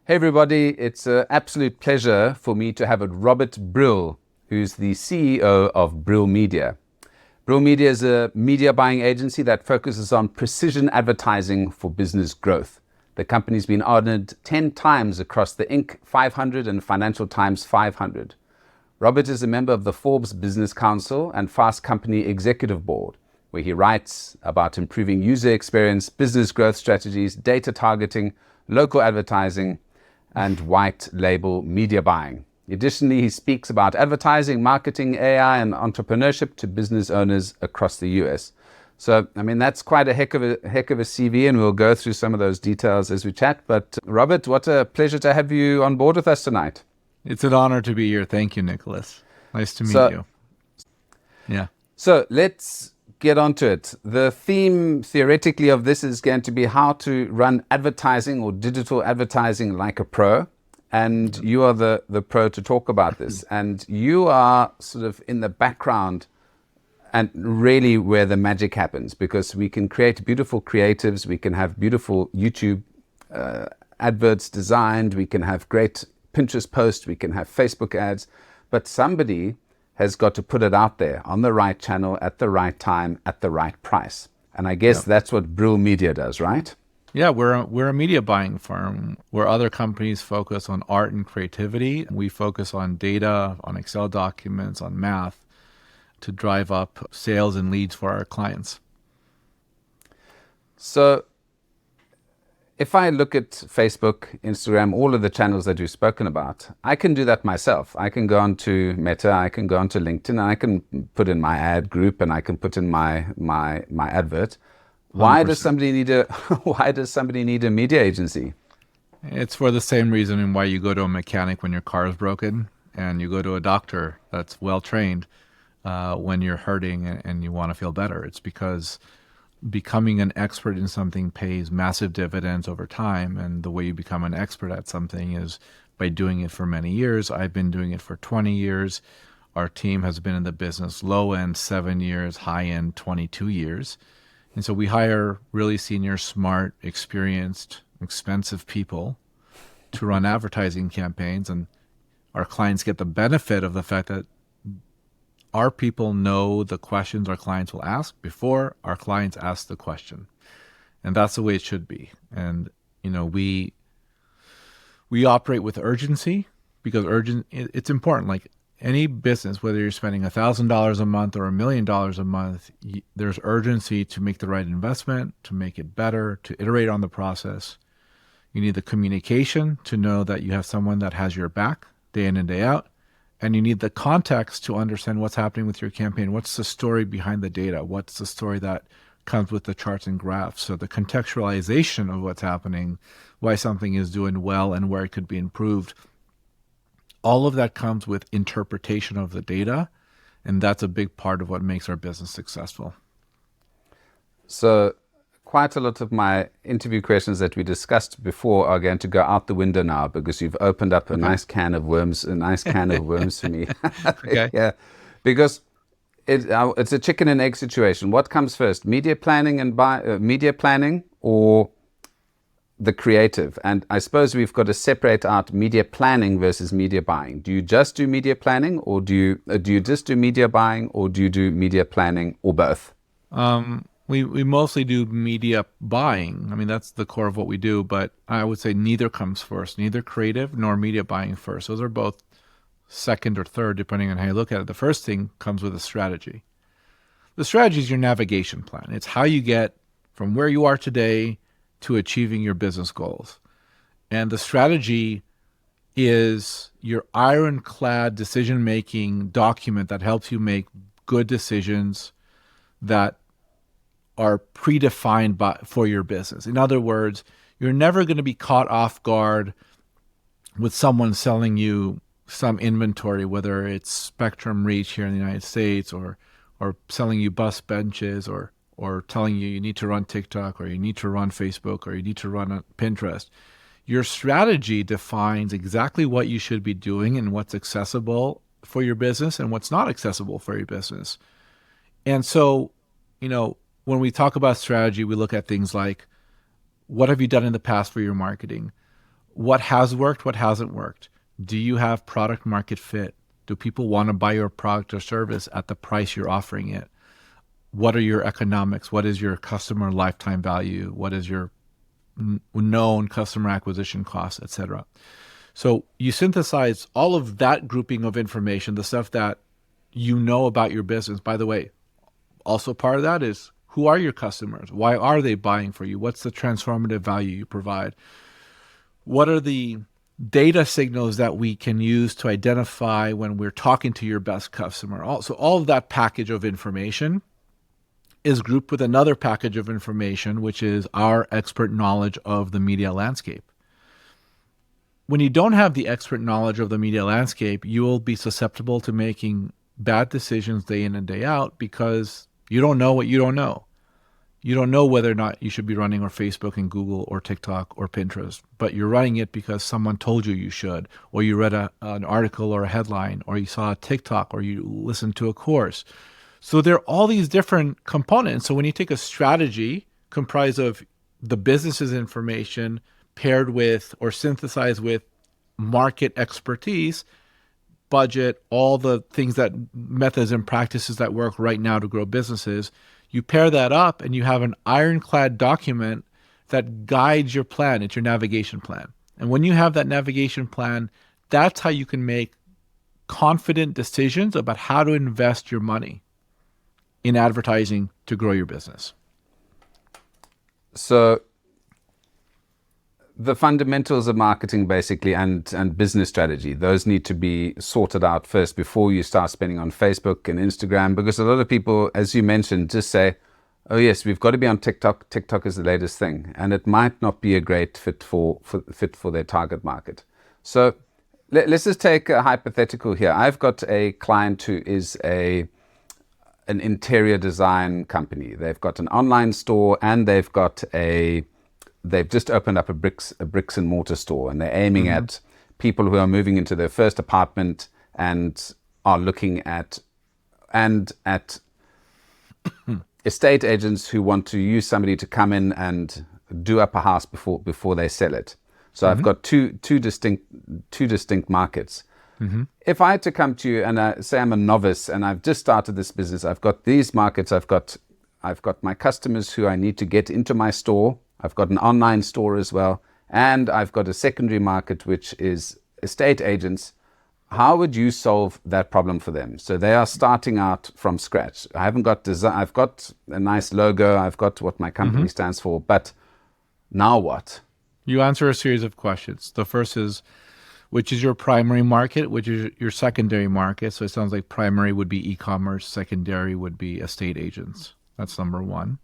Hey everybody, it's an absolute pleasure for me to have Robert Brill, who's the CEO of Brill Media. Brill Media is a media buying agency that focuses on precision advertising for business growth. The company's been honored 10 times across the Inc. 500 and Financial Times 500. Robert is a member of the Forbes Business Council and Fast Company Executive Board, where he writes about improving user experience, business growth strategies, data targeting, local advertising, and white label media buying. Additionally, he speaks about advertising, marketing, AI, and entrepreneurship to business owners across the US. So, that's quite a heck of a CV, and we'll go through some of those details as we chat. But Robert, what a pleasure to have you on board with us tonight. It's an honor to be here. Thank you, Nicholas. Nice to meet you. Yeah. So let's get onto it. The theme theoretically of this is going to be how to run advertising or digital advertising like a pro. And you are the pro to talk about this. And you are sort of in the background and really where the magic happens, because we can create beautiful creatives. We can have beautiful YouTube adverts designed. We can have great Pinterest posts. We can have Facebook ads. But somebody has got to put it out there on the right channel at the right time at the right price. And I guess that's what Brill Media does, right? Yeah, we're a media buying firm where other companies focus on art and creativity. We focus on data, on Excel documents, on math to drive up sales and leads for our clients. So if I look at Facebook, Instagram, all of the channels that you've spoken about, I can do that myself. I can go onto Meta, I can go onto LinkedIn, and I can put in my ad group, and I can put in my advert. Why 100%. does somebody need a media agency? It's for the same reason why you go to a mechanic when your car is broken, and you go to a doctor that's well trained when you're hurting and you want to feel better. It's because becoming an expert in something pays massive dividends over time. And the way you become an expert at something is by doing it for many years. I've been doing it for 20 years. Our team has been in the business low end 7 years, high end 22 years. And so we hire really senior, smart, experienced, expensive people to run advertising campaigns. And our clients get the benefit of the fact that our people know the questions our clients will ask before our clients ask the question. And that's the way it should be. And, we operate with urgency because it's important. Like any business, whether you're spending $1,000 a month or $1 million a month, there's urgency to make the right investment, to make it better, to iterate on the process. You need the communication to know that you have someone that has your back day in and day out. And you need the context to understand what's happening with your campaign. What's the story behind the data? What's the story that comes with the charts and graphs? So the contextualization of what's happening, why something is doing well and where it could be improved. All of that comes with interpretation of the data. And that's a big part of what makes our business successful. So quite a lot of my interview questions that we discussed before are going to go out the window now, because you've opened up a nice can of worms for me. Okay. Yeah, because it's a chicken and egg situation. What comes first, media planning or the creative? And I suppose we've got to separate out media planning versus media buying. Do you just do media planning, or do you just do media buying, or do you do media planning, or both? We mostly do media buying. That's the core of what we do, but I would say neither comes first, neither creative nor media buying first. Those are both second or third, depending on how you look at it. The first thing comes with a strategy. The strategy is your navigation plan. It's how you get from where you are today to achieving your business goals. And the strategy is your ironclad decision-making document that helps you make good decisions that are predefined for your business. In other words, you're never going to be caught off guard with someone selling you some inventory, whether it's Spectrum Reach here in the United States or selling you bus benches or telling you need to run TikTok or you need to run Facebook or you need to run Pinterest. Your strategy defines exactly what you should be doing and what's accessible for your business and what's not accessible for your business. And so, when we talk about strategy, we look at things like, what have you done in the past for your marketing? What has worked? What hasn't worked? Do you have product market fit? Do people want to buy your product or service at the price you're offering it? What are your economics? What is your customer lifetime value? What is your known customer acquisition costs, et cetera? So you synthesize all of that grouping of information, the stuff that you know about your business. By the way, also part of that is, who are your customers? Why are they buying for you? What's the transformative value you provide? What are the data signals that we can use to identify when we're talking to your best customer? Also, all of that package of information is grouped with another package of information, which is our expert knowledge of the media landscape. When you don't have the expert knowledge of the media landscape, you will be susceptible to making bad decisions day in and day out because you don't know what you don't know. You don't know whether or not you should be running on Facebook and Google or TikTok or Pinterest, but you're running it because someone told you should, or you read an article or a headline, or you saw a TikTok, or you listened to a course. So there are all these different components. So when you take a strategy comprised of the business's information paired with or synthesized with market expertise, budget, all the things that methods and practices that work right now to grow businesses, you pair that up and you have an ironclad document that guides your plan. It's your navigation plan. And when you have that navigation plan, that's how you can make confident decisions about how to invest your money in advertising to grow your business. So the fundamentals of marketing basically and business strategy, those need to be sorted out first before you start spending on Facebook and Instagram, because a lot of people, as you mentioned, just say, oh yes, we've got to be on TikTok. TikTok is the latest thing. And it might not be a great fit for their target market. So let's just take a hypothetical here. I've got a client who is an interior design company. They've got an online store and they've just opened up a bricks and mortar store, and they're aiming at people who are moving into their first apartment and are looking at estate agents who want to use somebody to come in and do up a house before they sell it. So I've got two distinct markets. If I had to come to you and say I'm a novice and I've just started this business, I've got these markets, I've got my customers who I need to get into my store. I've got an online store as well, and I've got a secondary market, which is estate agents. How would you solve that problem for them? So they are starting out from scratch. I haven't got design. I've got a nice logo. I've got what my company stands for, but now what? You answer a series of questions. The first is, which is your primary market, which is your secondary market? So it sounds like primary would be e-commerce, secondary would be estate agents. That's number one.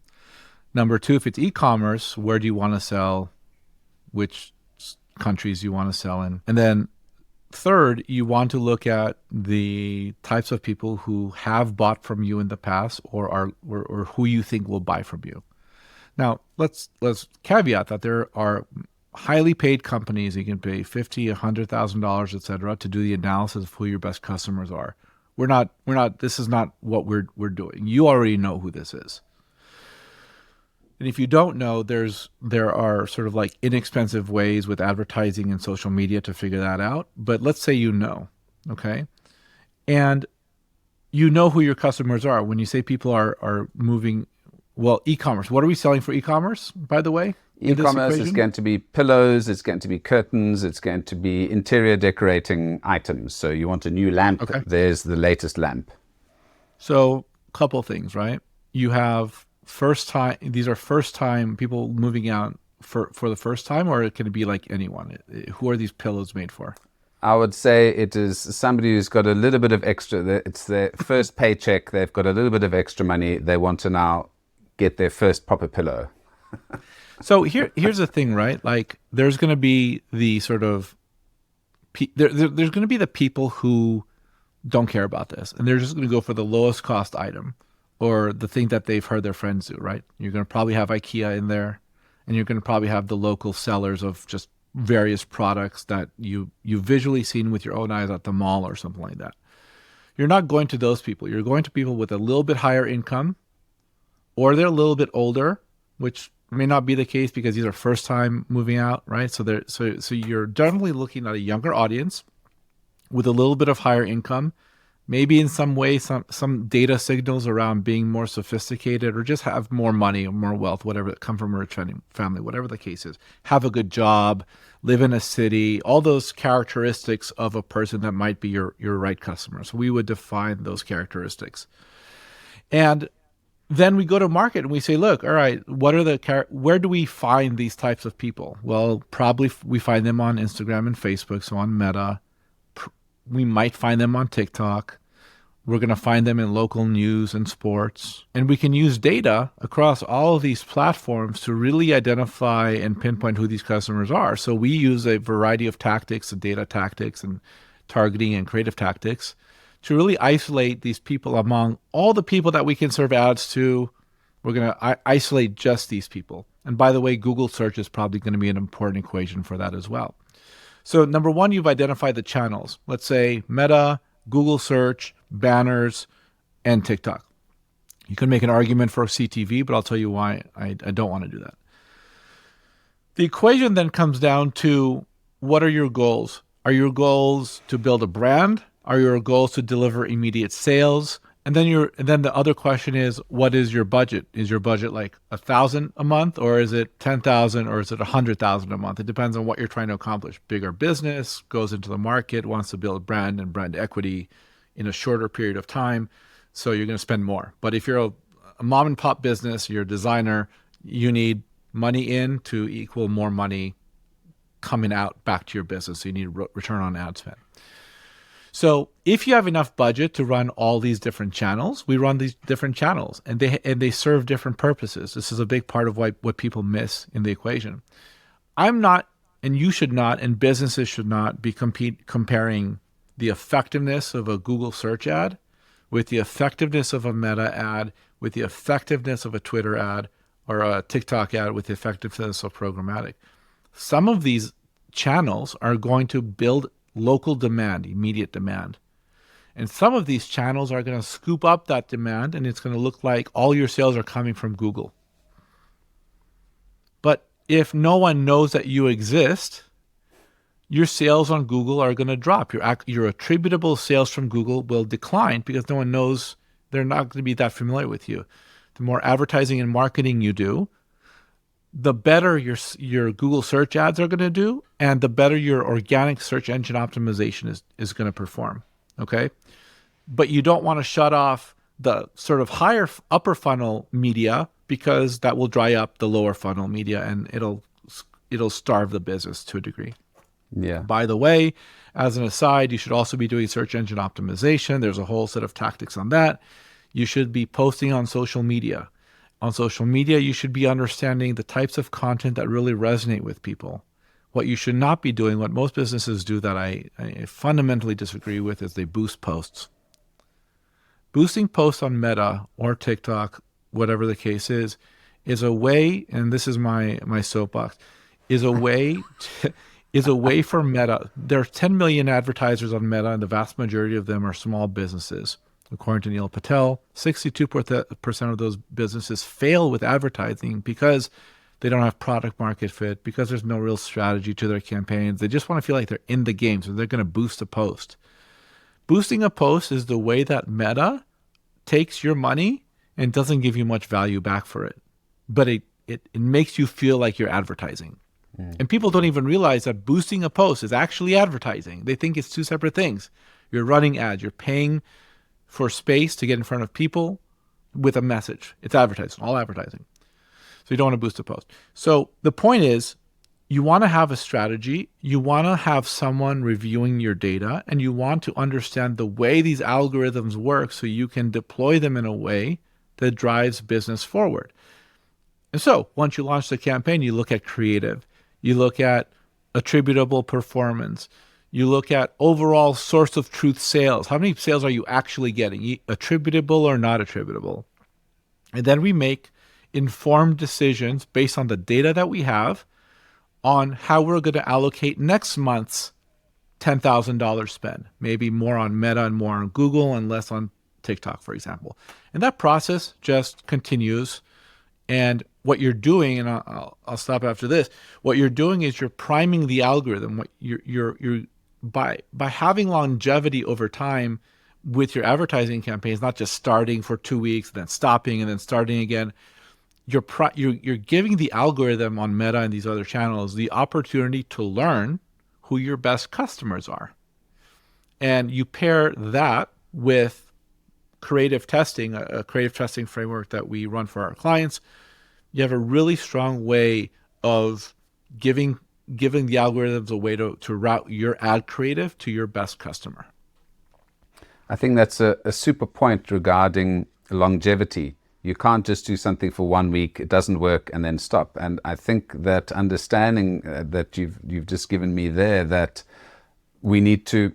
Number two, if it's e-commerce, where do you want to sell? Which countries you want to sell in? And then third, you want to look at the types of people who have bought from you in the past or who you think will buy from you. Now, let's caveat that there are highly paid companies you can pay $50,000, $100,000, et cetera, to do the analysis of who your best customers are. We're not. This is not what we're doing. You already know who this is. And if you don't know, there are sort of like inexpensive ways with advertising and social media to figure that out. But let's say you know, okay? And you know who your customers are. When you say people are moving, well, e-commerce. What are we selling for e-commerce, by the way? E-commerce is going to be pillows, it's going to be curtains, it's going to be interior decorating items. So you want a new lamp, okay. There's the latest lamp. So a couple things, right? You have these are first time people moving out for the first time, or it can be like anyone? Who are these pillows made for? I would say it is somebody who's got a little bit of extra. It's their first paycheck. They've got a little bit of extra money. They want to now get their first proper pillow. So here's the thing, right? Like there's going to be the sort of, there's going to be the people who don't care about this, and they're just going to go for the lowest cost item or the thing that they've heard their friends do, right? You're going to probably have IKEA in there, and you're going to probably have the local sellers of just various products that you've visually seen with your own eyes at the mall or something like that. You're not going to those people. You're going to people with a little bit higher income, or they're a little bit older, which may not be the case because these are first time moving out, right? So you're definitely looking at a younger audience with a little bit of higher income, maybe in some way, some data signals around being more sophisticated or just have more money or more wealth, whatever, come from a rich family, whatever the case is, have a good job, live in a city, all those characteristics of a person that might be your right customer. So we would define those characteristics. And then we go to market and we say, look, all right, where do we find these types of people? Well, probably we find them on Instagram and Facebook, so on Meta. We might find them on TikTok. We're going to find them in local news and sports. And we can use data across all of these platforms to really identify and pinpoint who these customers are. So we use a variety of tactics and data tactics and targeting and creative tactics to really isolate these people among all the people that we can serve ads to. We're going to isolate just these people. And by the way, Google search is probably going to be an important equation for that as well. So number one, you've identified the channels. Let's say Meta, Google search, banners, and TikTok. You can make an argument for CTV, but I'll tell you why I don't want to do that. The equation then comes down to, what are your goals? Are your goals to build a brand? Are your goals to deliver immediate sales? And then the other question is, what is your budget? Is your budget like $1,000 a month, or is it $10,000, or is it $100,000 a month? It depends on what you're trying to accomplish. Bigger business goes into the market, wants to build brand and brand equity in a shorter period of time, so you're going to spend more. But if you're a mom and pop business, you're a designer, you need money in to equal more money coming out back to your business. So you need return on ad spend. So if you have enough budget to run all these different channels, we run these different channels, and they serve different purposes. This is a big part of what people miss in the equation. I'm not, and you should not, and businesses should not be comparing the effectiveness of a Google search ad with the effectiveness of a Meta ad, with the effectiveness of a Twitter ad, or a TikTok ad with the effectiveness of programmatic. Some of these channels are going to build local demand, immediate demand. And some of these channels are going to scoop up that demand, and it's going to look like all your sales are coming from Google. But if no one knows that you exist, your sales on Google are going to drop. Your attributable sales from Google will decline because no one knows, they're not going to be that familiar with you. The more advertising and marketing you do, the better your Google search ads are going to do, and the better your organic search engine optimization is going to perform, okay? But you don't want to shut off the sort of higher upper funnel media, because that will dry up the lower funnel media, and it'll starve the business to a degree. Yeah. By the way, as an aside, you should also be doing search engine optimization. There's a whole set of tactics on that. You should be posting on social media. On social media, you should be understanding the types of content that really resonate with people. What you should not be doing, what most businesses do that I fundamentally disagree with, is they boost posts. Boosting posts on Meta or TikTok, whatever the case is a way, and this is my soapbox, is a way for Meta. There are 10 million advertisers on Meta, and the vast majority of them are small businesses. According to Neil Patel, 62% of those businesses fail with advertising because they don't have product market fit, because there's no real strategy to their campaigns. They just want to feel like they're in the game, so they're going to boost a post. Boosting a post is the way that Meta takes your money and doesn't give you much value back for it. But it makes you feel like you're advertising. And people don't even realize that boosting a post is actually advertising. They think it's two separate things. You're running ads. You're paying for space to get in front of people with a message. It's advertising, all advertising. So you don't want to boost a post. So the point is, you want to have a strategy. You want to have someone reviewing your data, and you want to understand the way these algorithms work so you can deploy them in a way that drives business forward. And so once you launch the campaign, you look at creative. You look at attributable performance. You look at overall source of truth sales. How many sales are you actually getting? Attributable or not attributable? And then we make informed decisions based on the data that we have on how we're going to allocate next month's $10,000 spend. Maybe more on Meta and more on Google and less on TikTok, for example. And that process just continues And what you're doing, and I'll stop after this. What you're doing is you're priming the algorithm. What you're by having longevity over time with your advertising campaigns, not just starting for 2 weeks, then stopping, and then starting again. You're giving the algorithm on Meta and these other channels the opportunity to learn who your best customers are, and you pair that with creative testing, a creative testing framework that we run for our clients. You have a really strong way of giving the algorithms a way to route your ad creative to your best customer. I think that's a super point regarding longevity. You can't just do something for 1 week, it doesn't work, and then stop. And I think that understanding that you've just given me there, that we need to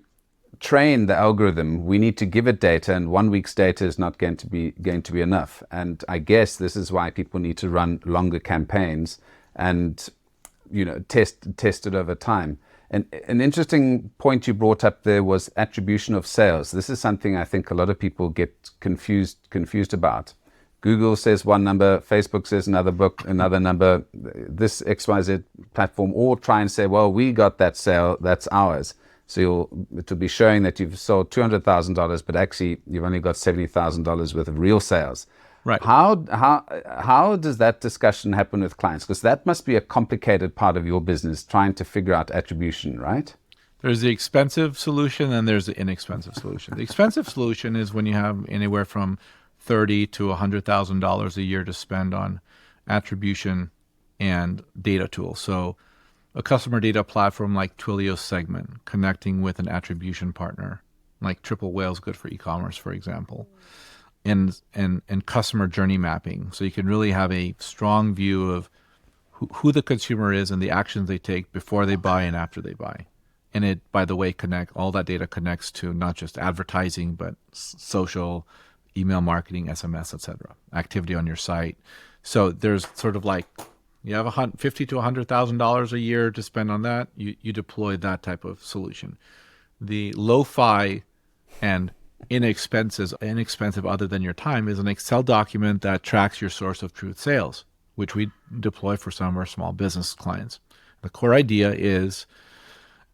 train the algorithm, we need to give it data, and 1 week's data is not going to be enough. And I guess this is why people need to run longer campaigns and test it over time. And an interesting point you brought up there was attribution of sales. This is something I think a lot of people get confused about. Google says one number, Facebook says another number, this XYZ platform all try and say, well, we got that sale, that's ours. So it'll be showing that you've sold $200,000, but actually you've only got $70,000 worth of real sales. Right. How does that discussion happen with clients? Because that must be a complicated part of your business, trying to figure out attribution, right? There's the expensive solution and there's the inexpensive solution. The expensive solution is when you have anywhere from $30,000 to $100,000 a year to spend on attribution and data tools. So a customer data platform like Twilio Segment, connecting with an attribution partner like Triple Whale's good for e-commerce, for example, and customer journey mapping. So you can really have a strong view of who the consumer is and the actions they take before they buy and after they buy. And it, by the way, all that data connects to not just advertising, but social, email marketing, SMS, etc., activity on your site. So there's sort of like, you have $50,000 to $100,000 a year to spend on that. You deploy that type of solution. The lo-fi and inexpensive other than your time is an Excel document that tracks your source of truth sales, which we deploy for some of our small business clients. The core idea is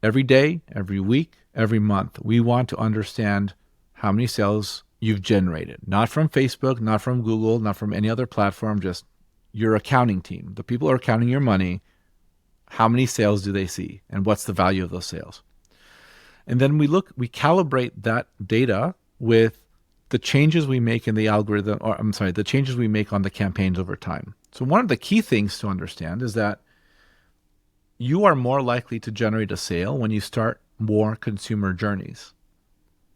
every day, every week, every month, we want to understand how many sales you've generated, not from Facebook, not from Google, not from any other platform, just your accounting team. The people who are counting your money, how many sales do they see and what's the value of those sales? And then we calibrate that data with the changes we make in the algorithm, the changes we make on the campaigns over time. So one of the key things to understand is that you are more likely to generate a sale when you start more consumer journeys.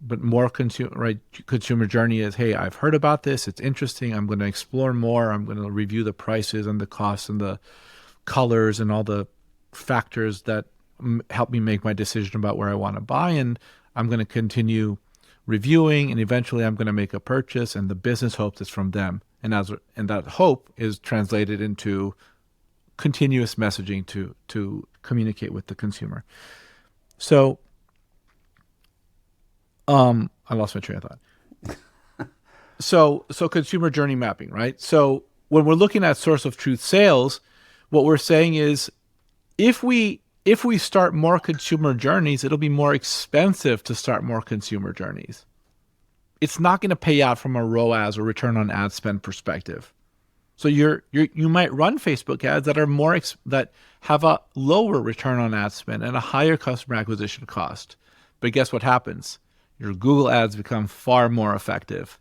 But more consumer journey is, hey, I've heard about this, it's interesting, I'm going to explore more, I'm going to review the prices and the costs and the colors and all the factors that help me make my decision about where I want to buy, and I'm going to continue reviewing, and eventually I'm going to make a purchase, and the business hopes it's from them. And that hope is translated into continuous messaging to communicate with the consumer. So I lost my train of thought. So consumer journey mapping, right? So when we're looking at source of truth sales, what we're saying is if we start more consumer journeys, it'll be more expensive to start more consumer journeys. It's not going to pay out from a ROAS or return on ad spend perspective. So you might run Facebook ads that are that have a lower return on ad spend and a higher customer acquisition cost. But guess what happens? Your Google ads become far more effective.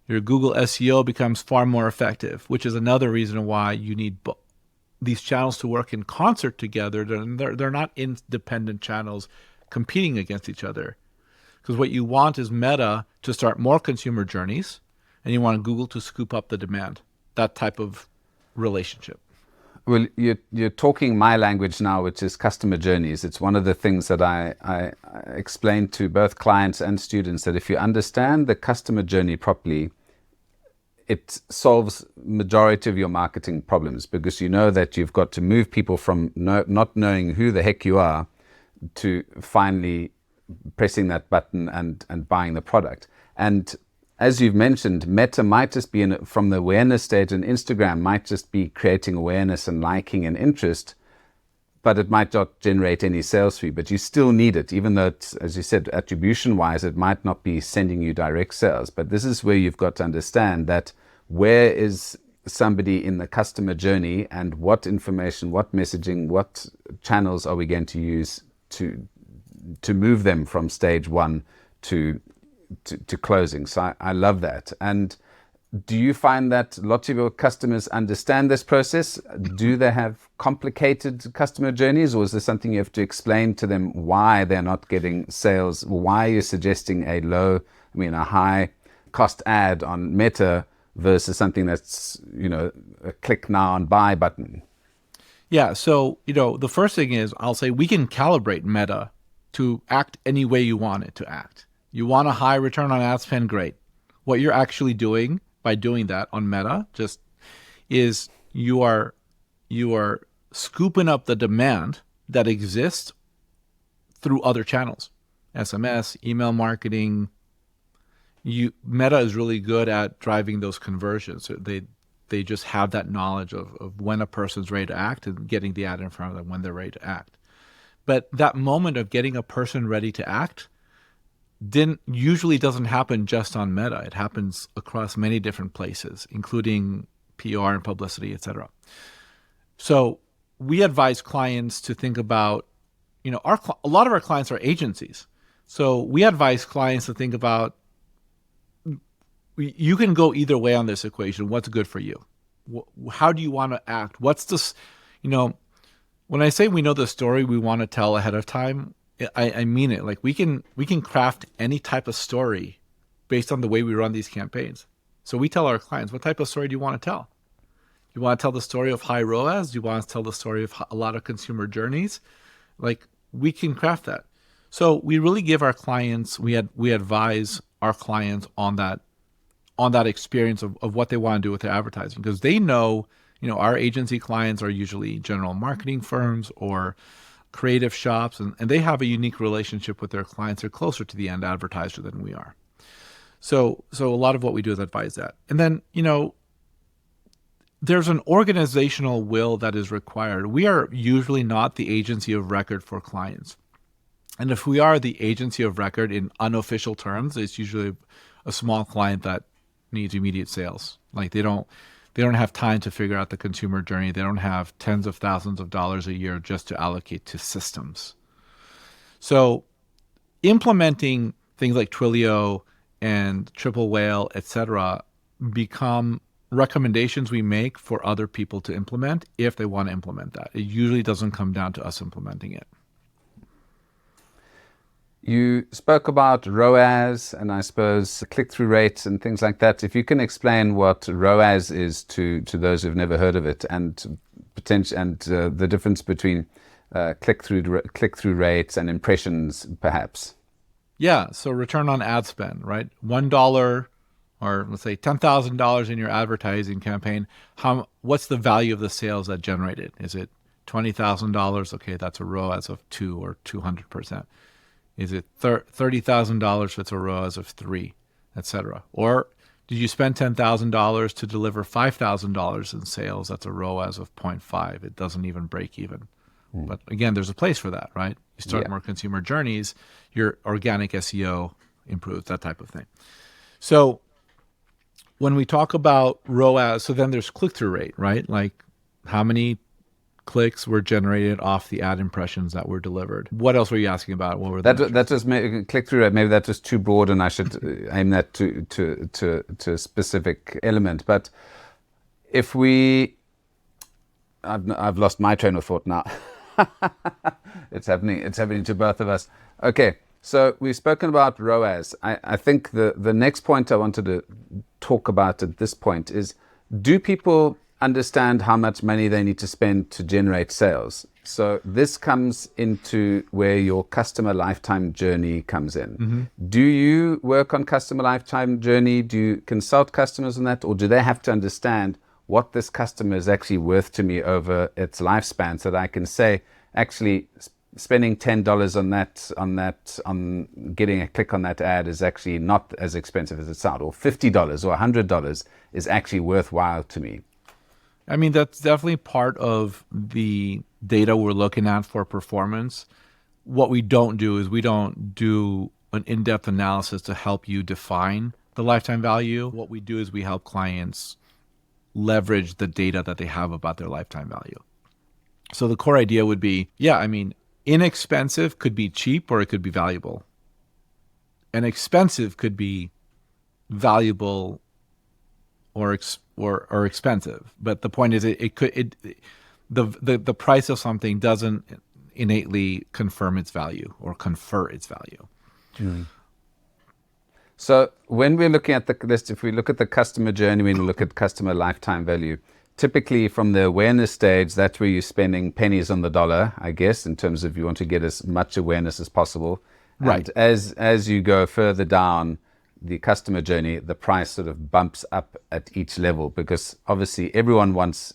Your Google SEO becomes far more effective, which is another reason why you need these channels to work in concert together. They're not independent channels competing against each other. Because what you want is Meta to start more consumer journeys, and you want Google to scoop up the demand. That type of relationship. Well, you're talking my language now, which is customer journeys. It's one of the things that I explain to both clients and students, that if you understand the customer journey properly, it solves majority of your marketing problems, because you know that you've got to move people from not knowing who the heck you are to finally pressing that button and buying the product. And as you've mentioned, Meta might just be from the awareness stage, and Instagram might just be creating awareness and liking and interest, but it might not generate any sales for you. But you still need it, even though it's, as you said, attribution-wise, it might not be sending you direct sales. But this is where you've got to understand that where is somebody in the customer journey, and what information, what messaging, what channels are we going to use to move them from stage one to closing. So I love that. And do you find that lots of your customers understand this process? Do they have complicated customer journeys, or is there something you have to explain to them why they're not getting sales? Why you're suggesting a high cost ad on Meta versus something that's, a click now and buy button? Yeah. So, the first thing is I'll say we can calibrate Meta to act any way you want it to act. You want a high return on ad spend, great. What you're actually doing by doing that on Meta just is you are scooping up the demand that exists through other channels, SMS, email marketing. Meta is really good at driving those conversions. They just have that knowledge of when a person's ready to act and getting the ad in front of them when they're ready to act. But that moment of getting a person ready to act usually doesn't happen just on Meta. It happens across many different places, including PR and publicity, etc. So we advise clients to think about, a lot of our clients are agencies. So we advise clients to think about, you can go either way on this equation. What's good for you? How do you want to act? What's this, when I say we know the story we want to tell ahead of time, I mean it. Like we can craft any type of story based on the way we run these campaigns. So we tell our clients, what type of story do you want to tell? You want to tell the story of high ROAS? Do you want to tell the story of a lot of consumer journeys? Like we can craft that. So we really give our clients, we advise our clients on that experience of what they want to do with their advertising, because they know, our agency clients are usually general marketing firms or creative shops, and they have a unique relationship with their clients. They're closer to the end advertiser than we are. So a lot of what we do is advise that. And then, there's an organizational will that is required. We are usually not the agency of record for clients. And if we are the agency of record in unofficial terms, it's usually a small client that needs immediate sales. Like they don't have time to figure out the consumer journey. They don't have tens of thousands of dollars a year just to allocate to systems. So implementing things like Twilio and Triple Whale, etc., become recommendations we make for other people to implement if they want to implement that. It usually doesn't come down to us implementing it. You spoke about ROAS and I suppose click-through rates and things like that. If you can explain what ROAS is to those who've never heard of it, and the difference between click-through rates and impressions, perhaps. Yeah. So return on ad spend, right? $1 or let's say $10,000 in your advertising campaign. What's the value of the sales that generated? Is it $20,000? Okay, that's a ROAS of 2 or 200%. Is it $30,000 that's a ROAS of 3, etc.? Or did you spend $10,000 to deliver $5,000 in sales? That's a ROAS of 0.5. It doesn't even break even. But again, there's a place for that, right? You start more consumer journeys, your organic SEO improves, that type of thing. So when we talk about ROAS, so then there's click-through rate, right? Like how many clicks were generated off the ad impressions that were delivered. What else were you asking about? What were that just click-through rate? Maybe that's just too broad, and I should aim that to a specific element. But if I've lost my train of thought now. It's happening to both of us. Okay, so we've spoken about ROAS. I think the next point I wanted to talk about at this point is, do people understand how much money they need to spend to generate sales? So this comes into where your customer lifetime journey comes in. Mm-hmm. Do you work on customer lifetime journey? Do you consult customers on that? Or do they have to understand what this customer is actually worth to me over its lifespan, so that I can say, actually, spending $10 on getting a click on that ad is actually not as expensive as it sounds, or $50 or $100 is actually worthwhile to me. I mean, that's definitely part of the data we're looking at for performance. What we don't do is we don't do an in-depth analysis to help you define the lifetime value. What we do is we help clients leverage the data that they have about their lifetime value. So the core idea would be, yeah, I mean, inexpensive could be cheap or it could be valuable. And expensive could be valuable or expensive. But the point is, the price of something doesn't innately confirm its value or confer its value. Mm. So when we're looking at the list, if we look at the customer journey, when we look at customer lifetime value, typically from the awareness stage, that's where you're spending pennies on the dollar, I guess, in terms of you want to get as much awareness as possible. Right. And as you go further down the customer journey, the price sort of bumps up at each level, because obviously everyone wants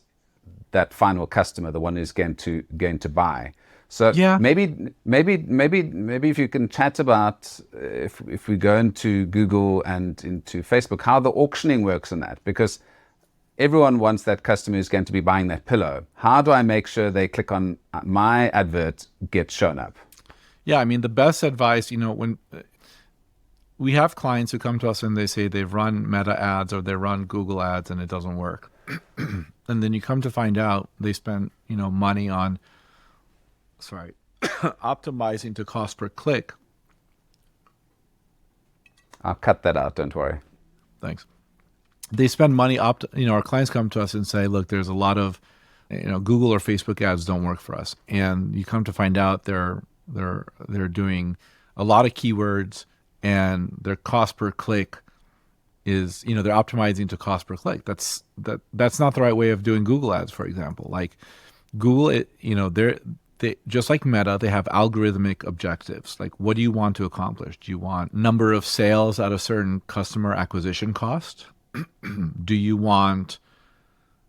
that final customer, the one who's going to buy. So yeah, maybe if you can chat about if we go into Google and into Facebook, how the auctioning works on that, because everyone wants that customer who's going to be buying that pillow. How do I make sure they click on my advert, get shown up? Yeah, I mean, the best advice, when we have clients who come to us and they say they've run Meta ads or they run Google ads and it doesn't work. And then you come to find out they spend, money on, optimizing to cost per click. I'll cut that out, don't worry. Thanks. They spend money, our clients come to us and say, look, there's a lot of, Google or Facebook ads don't work for us. And you come to find out they're doing a lot of keywords and their cost per click is, they're optimizing to cost per click. That's not the right way of doing Google ads, for example. Like Google, they just like Meta, they have algorithmic objectives. Like, what do you want to accomplish? Do you want number of sales at a certain customer acquisition cost? Do you want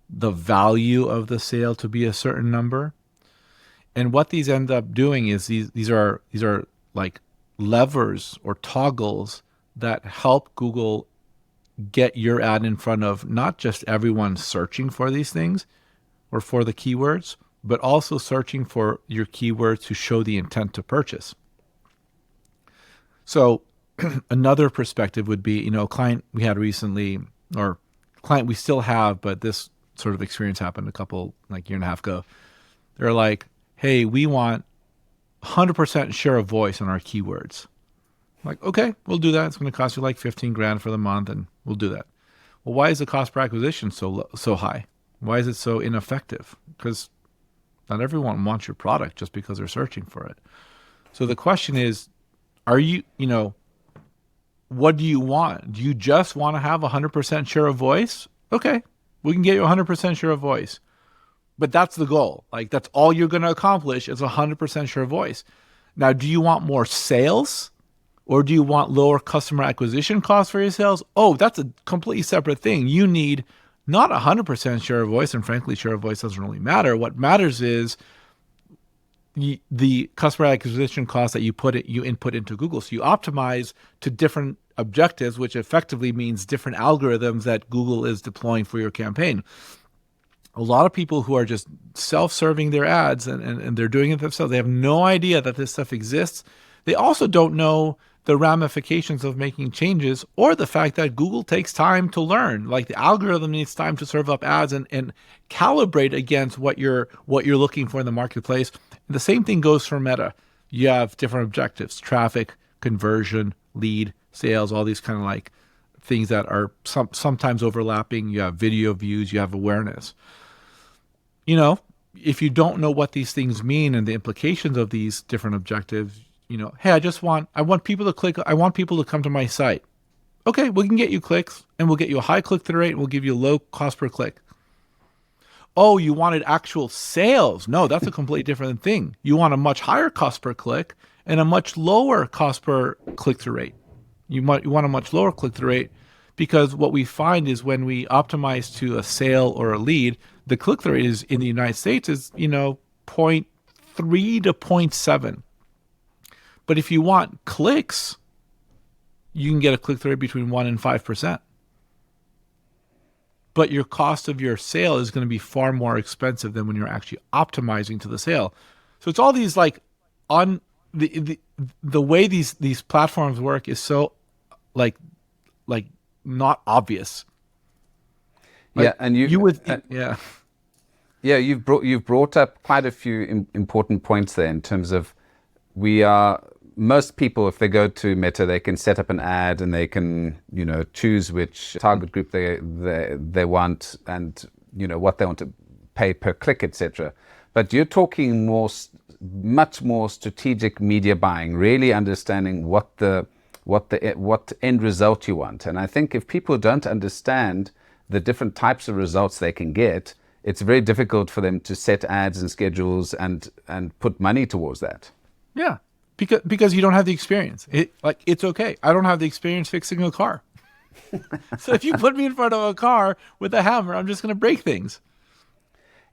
the value of the sale to be a certain number? And what these end up doing is these are like levers or toggles that help Google get your ad in front of not just everyone searching for these things or for the keywords, but also searching for your keywords to show the intent to purchase. So another perspective would be, a client we had recently, or client we still have, but this sort of experience happened year and a half ago. They're like, hey, we want 100% share of voice on our keywords. I'm like, okay, we'll do that. It's going to cost you like $15,000 for the month, and we'll do that. Well, why is the cost per acquisition so high? Why is it so ineffective? Because not everyone wants your product just because they're searching for it. So the question is, what do you want? Do you just want to have 100% share of voice? Okay, we can get you 100% share of voice. But that's the goal. Like, that's all you're going to accomplish is 100% share of voice. Now, do you want more sales? Or do you want lower customer acquisition costs for your sales? Oh, that's a completely separate thing. You need not 100% share of voice, and frankly, share of voice doesn't really matter. What matters is the customer acquisition cost that you input into Google. So you optimize to different objectives, which effectively means different algorithms that Google is deploying for your campaign. A lot of people who are just self-serving their ads and they're doing it themselves, they have no idea that this stuff exists. They also don't know the ramifications of making changes, or the fact that Google takes time to learn. Like, the algorithm needs time to serve up ads and calibrate against what you're looking for in the marketplace. And the same thing goes for Meta. You have different objectives: traffic, conversion, lead, sales, all these kind of like things that are sometimes overlapping. You have video views, you have awareness. If you don't know what these things mean and the implications of these different objectives, hey, I want people to click. I want people to come to my site. Okay, we can get you clicks, and we'll get you a high click-through rate, and we'll give you a low cost per click. Oh, you wanted actual sales? No, that's a completely different thing. You want a much higher cost per click and a much lower cost per click-through rate. You want a much lower click-through rate, because what we find is when we optimize to a sale or a lead, the click-through rate is in the United States is 0.3 0.3 to 0.7. But if you want clicks, you can get a click-through rate between 1 and 5%. But your cost of your sale is going to be far more expensive than when you're actually optimizing to the sale. So it's all these like on the way these platforms work is so like not obvious. Like, yeah, and you would yeah, you've brought up quite a few important points there in terms of most people, if they go to Meta, they can set up an ad and they can, choose which target group they want and, what they want to pay per click, etc. But you're talking much more strategic media buying, really understanding what end result you want. And I think if people don't understand the different types of results they can get, it's very difficult for them to set ads and schedules and put money towards that. Yeah. Because you don't have the experience. It's okay. I don't have the experience fixing a car. So if you put me in front of a car with a hammer, I'm just going to break things.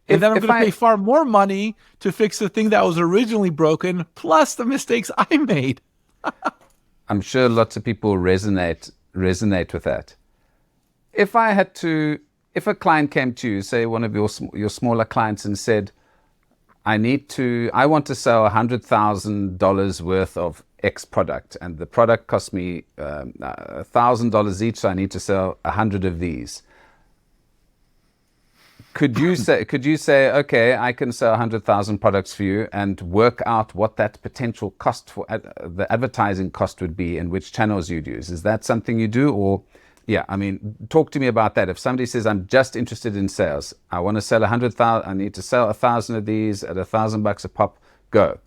And then I'm going to pay far more money to fix the thing that was originally broken, plus the mistakes I made. I'm sure lots of people resonate with that. If a client came to you, say one of your smaller clients, and said, I want to sell $100,000 worth of X product, and the product cost me $1,000 each, so I need to sell 100 of these. Could you say, okay, I can sell 100,000 products for you, and work out what that potential cost for the advertising cost would be and which channels you'd use? Is that something you do? Or yeah, I mean, talk to me about that. If somebody says, I'm just interested in sales, I want to sell 100,000, I need to sell 1,000 of these at $1,000 a pop, go.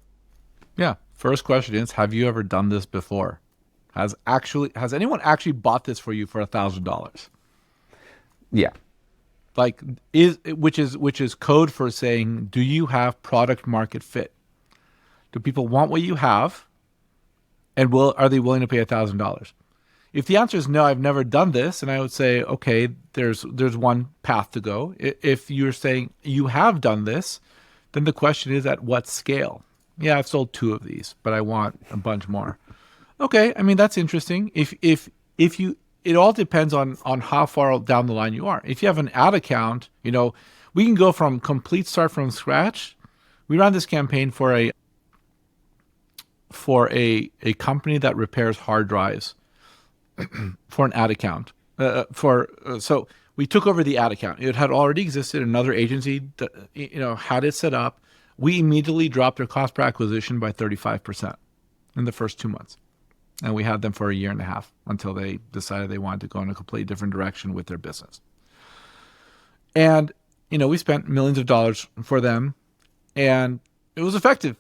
Yeah. First question is, have you ever done this before? Has anyone actually bought this for you for $1,000? Yeah. Which is code for saying, do you have product market fit? Do people want what you have? And are they willing to pay $1,000? If the answer is no, I've never done this, and I would say, okay, there's one path to go. If you're saying you have done this, then the question is, at what scale? Yeah, I've sold 2 of these, but I want a bunch more. Okay, I mean, that's interesting. It all depends on how far down the line you are. If you have an ad account, we can go from complete start from scratch. We ran this campaign for a company that repairs hard drives. For an ad account, so we took over the ad account. It had already existed. Another agency, had it set up. We immediately dropped their cost per acquisition by 35% in the first 2 months, and we had them for a year and a half until they decided they wanted to go in a completely different direction with their business. And we spent millions of dollars for them, and it was effective.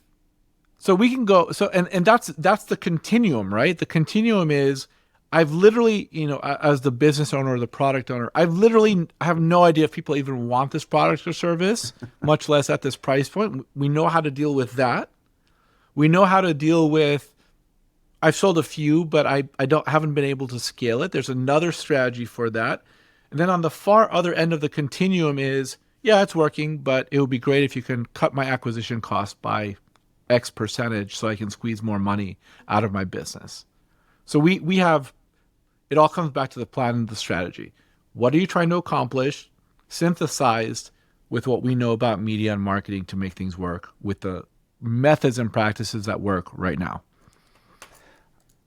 So we can go. So and that's the continuum, right? The continuum is, I've literally, as the business owner or the product owner, I have no idea if people even want this product or service, much less at this price point. We know how to deal with that. We know how to deal with, I've sold a few, but I haven't been able to scale it. There's another strategy for that. And then on the far other end of the continuum is, yeah, it's working, but it would be great if you can cut my acquisition cost by X percentage so I can squeeze more money out of my business. So we have, it all comes back to the plan and the strategy. What are you trying to accomplish? Synthesized with what we know about media and marketing to make things work with the methods and practices that work right now.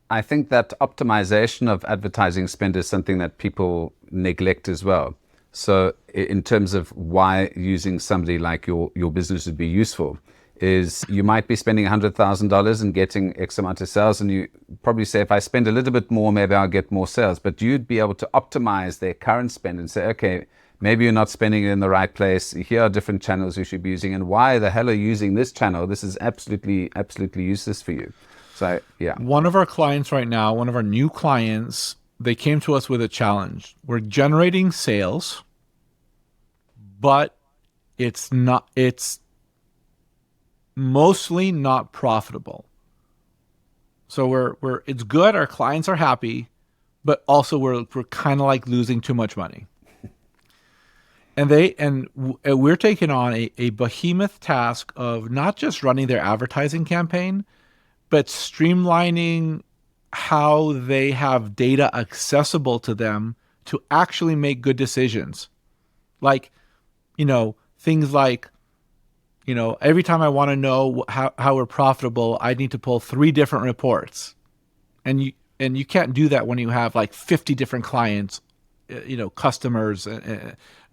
I think that optimization of advertising spend is something that people neglect as well. So in terms of why using somebody like your business would be useful, is you might be spending $100,000 and getting X amount of sales, and you probably say, if I spend a little bit more, maybe I'll get more sales. But you'd be able to optimize their current spend and say, okay, maybe you're not spending it in the right place. Here are different channels you should be using, and why the hell are you using this channel? This is absolutely useless for you. So yeah. One of our clients right now, one of our new clients, they came to us with a challenge. We're generating sales, but it's mostly not profitable. So it's good, our clients are happy, but also we're kind of like losing too much money. we're taking on a behemoth task of not just running their advertising campaign, but streamlining how they have data accessible to them to actually make good decisions. Like, things like, every time I want to know how we're profitable, I need to pull 3 different reports. And you can't do that when you have like 50 different clients, customers,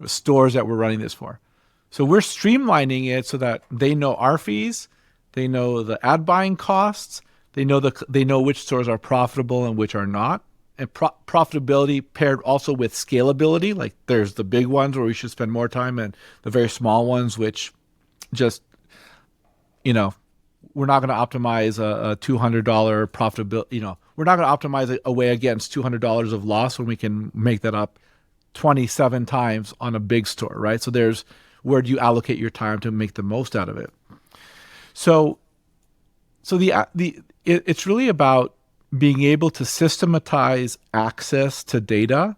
stores that we're running this for. So we're streamlining it so that they know our fees, they know the ad buying costs, they know which stores are profitable and which are not. And profitability paired also with scalability. Like there's the big ones where we should spend more time, and the very small ones which just, we're not going to optimize a $200 profitability. We're not going to optimize a way against $200 of loss when we can make that up 27 times on a big store, right? So there's where do you allocate your time to make the most out of it. So it's really about being able to systematize access to data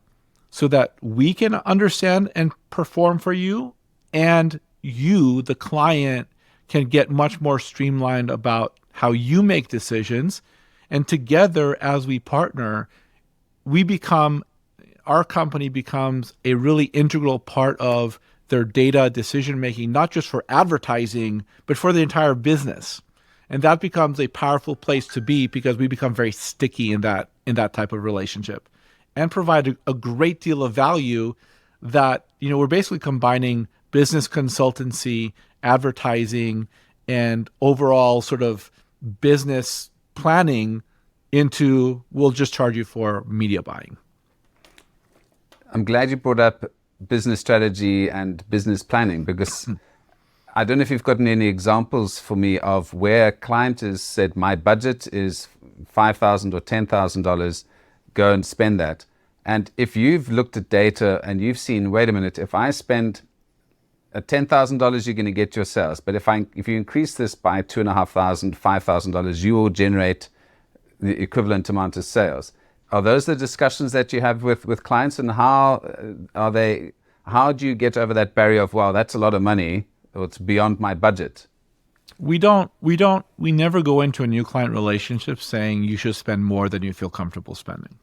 so that we can understand and perform for you, and you, the client, can get much more streamlined about how you make decisions. And together, as we partner, our company becomes a really integral part of their data decision making, not just for advertising, but for the entire business. And that becomes a powerful place to be because we become very sticky in that type of relationship, and provide a great deal of value that, we're basically combining business consultancy, advertising, and overall sort of business planning into, we'll just charge you for media buying. I'm glad you brought up business strategy and business planning, because I don't know if you've gotten any examples for me of where a client has said, my budget is $5,000 or $10,000, go and spend that. And if you've looked at data and you've seen, wait a minute, if I spend $10,000, you're going to get your sales. But if you increase this by $2,500, $5,000, you will generate the equivalent amount of sales. Are those the discussions that you have with clients, and how do you get over that barrier of, wow, that's a lot of money, or it's beyond my budget? We never go into a new client relationship saying you should spend more than you feel comfortable spending.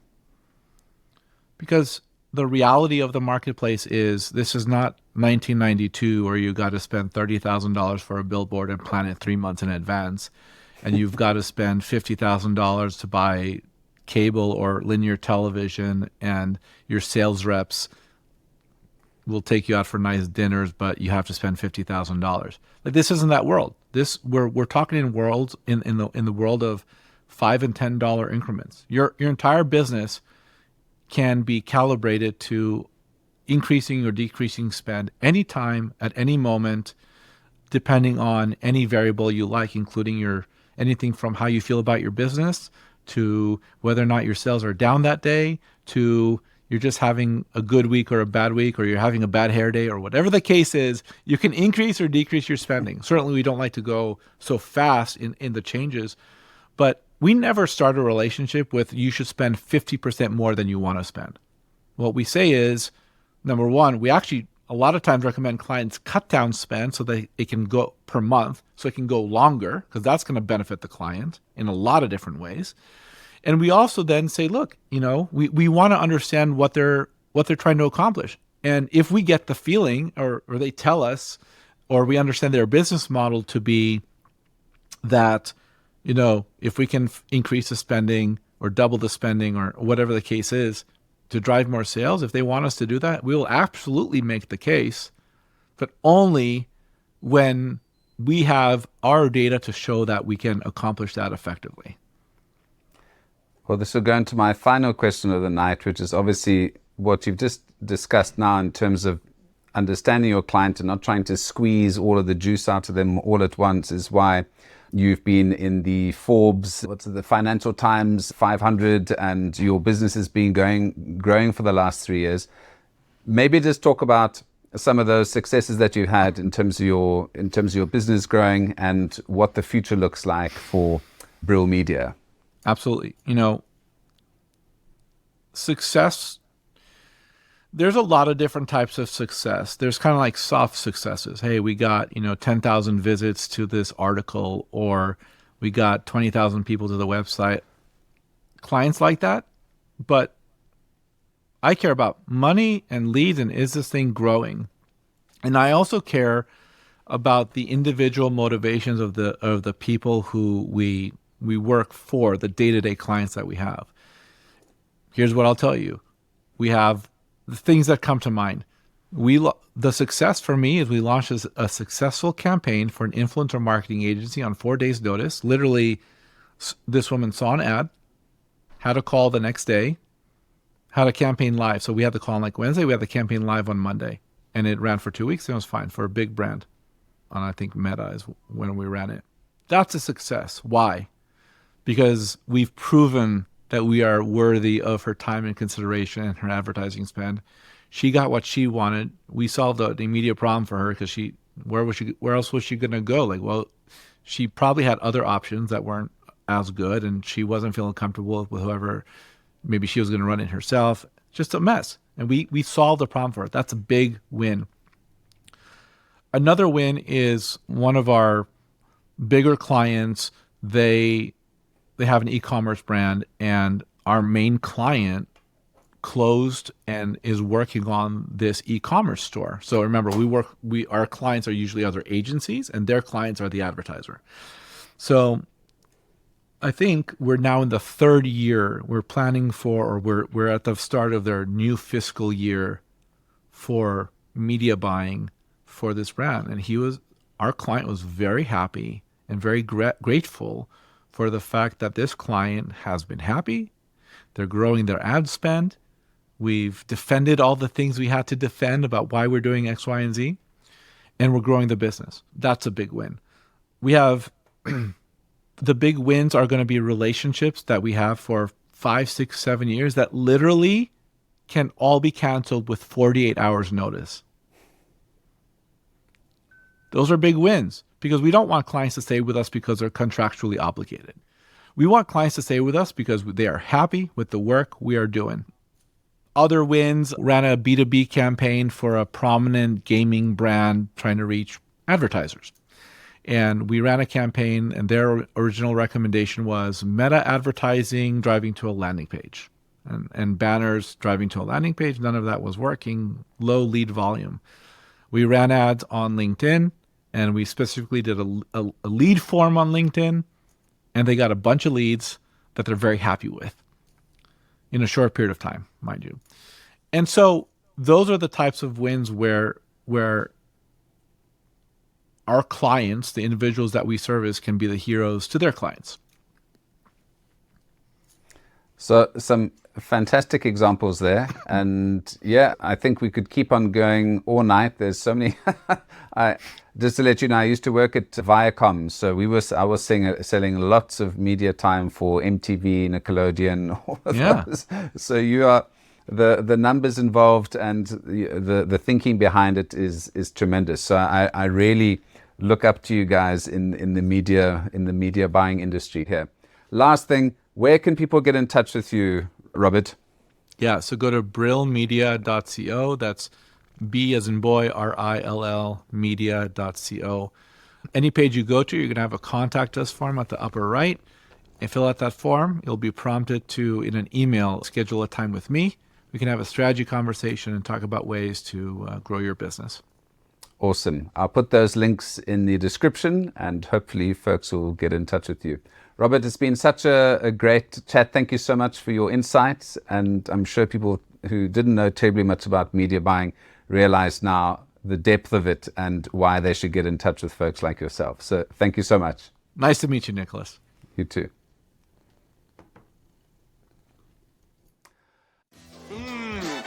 Because the reality of the marketplace is, this is not 1992 where you got to spend $30,000 for a billboard and plan it 3 months in advance, and you've got to spend $50,000 to buy cable or linear television, and your sales reps will take you out for nice dinners, but you have to spend $50,000. Like, this isn't that world. We're talking in worlds in the world of $5 and $10 increments. Your entire business can be calibrated to increasing or decreasing spend anytime, at any moment, depending on any variable you like, including anything from how you feel about your business, to whether or not your sales are down that day, to you're just having a good week or a bad week, or you're having a bad hair day, or whatever the case is. You can increase or decrease your spending. Certainly we don't like to go so fast in the changes, but we never start a relationship with, you should spend 50% more than you want to spend. What we say is, number one, we actually a lot of times recommend clients cut down spend so that it can go per month, so it can go longer, because that's going to benefit the client in a lot of different ways. And we also then say, look, we want to understand what they're trying to accomplish. And if we get the feeling, or they tell us, or we understand their business model to be that, if we can increase the spending or double the spending or whatever the case is to drive more sales, if they want us to do that, we will absolutely make the case, but only when we have our data to show that we can accomplish that effectively. Well, this will go into my final question of the night, which is obviously what you've just discussed now in terms of understanding your client and not trying to squeeze all of the juice out of them all at once, is why you've been in the Forbes, the Financial Times 500, and your business has been growing for the last 3 years. Maybe just talk about some of those successes that you've had in terms of your business growing, and what the future looks like for Brill Media. Absolutely. Success, There's a lot of different types of success. There's kind of like soft successes. Hey, we got, 10,000 visits to this article, or we got 20,000 people to the website. Clients like that, but I care about money and leads, and is this thing growing? And I also care about the individual motivations of the people who we work for, the day-to-day clients that we have. Here's what I'll tell you. We have the things that come to mind. The success for me is we launched a successful campaign for an influencer marketing agency on 4 days' notice. Literally, this woman saw an ad, had a call the next day, had a campaign live. So we had the call on like Wednesday, we had the campaign live on Monday, and it ran for 2 weeks, and it was fine for a big brand. On, I think, Meta is when we ran it. That's a success. Why? Because we've proven that we are worthy of her time and consideration and her advertising spend. She got what she wanted. We solved the immediate problem for her, because where else was she going to go? Like, well, she probably had other options that weren't as good, and she wasn't feeling comfortable with whoever. Maybe she was going to run it herself. Just a mess. And we solved the problem for her. That's a big win. Another win is one of our bigger clients. They have an e-commerce brand, and our main client closed and is working on this e-commerce store. So remember, our clients are usually other agencies, and their clients are the advertiser. So I think we're now in the third year. We're planning for, or we're at the start of their new fiscal year for media buying for this brand. And our client was very happy and very grateful for the fact that this client has been happy. They're growing their ad spend. We've defended all the things we had to defend about why we're doing X, Y, and Z, and we're growing the business. That's a big win. We have the big wins are going to be relationships that we have for 5, 6, 7 years that literally can all be canceled with 48 hours notice. Those are big wins, because we don't want clients to stay with us because they're contractually obligated. We want clients to stay with us because they are happy with the work we are doing. Other wins: ran a B2B campaign for a prominent gaming brand trying to reach advertisers. And we ran a campaign, and their original recommendation was meta advertising driving to a landing page, and banners driving to a landing page. None of that was working, low lead volume. We ran ads on LinkedIn, and we specifically did a lead form on LinkedIn, and they got a bunch of leads that they're very happy with in a short period of time, mind you. And so those are the types of wins where our clients, the individuals that we service, can be the heroes to their clients. So some fantastic examples there. And yeah, I think we could keep on going all night. There's so many. Just to let you know, I used to work at Viacom. So I was selling lots of media time for MTV, Nickelodeon, all of those. So you are the numbers involved, and the thinking behind it is tremendous. So I really look up to you guys in the media buying industry here. Last thing, where can people get in touch with you, Robert? Yeah, so go to brillmedia.co. That's B as in boy, RILL media.co. Any page you go to, you're going to have a contact us form at the upper right. And fill out that form. You'll be prompted to, in an email, schedule a time with me. We can have a strategy conversation and talk about ways to grow your business. Awesome. I'll put those links in the description, and hopefully folks will get in touch with you. Robert, it's been such a great chat. Thank you so much for your insights. And I'm sure people who didn't know terribly much about media buying realize now the depth of it and why they should get in touch with folks like yourself. So thank you so much. Nice to meet you, Nicholas. You too.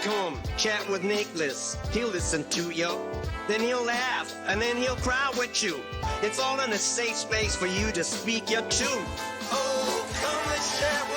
Come chat with Nicholas. He'll listen to you, then he'll laugh, and then he'll cry with you. It's all in a safe space for you to speak your truth. Oh, come and share with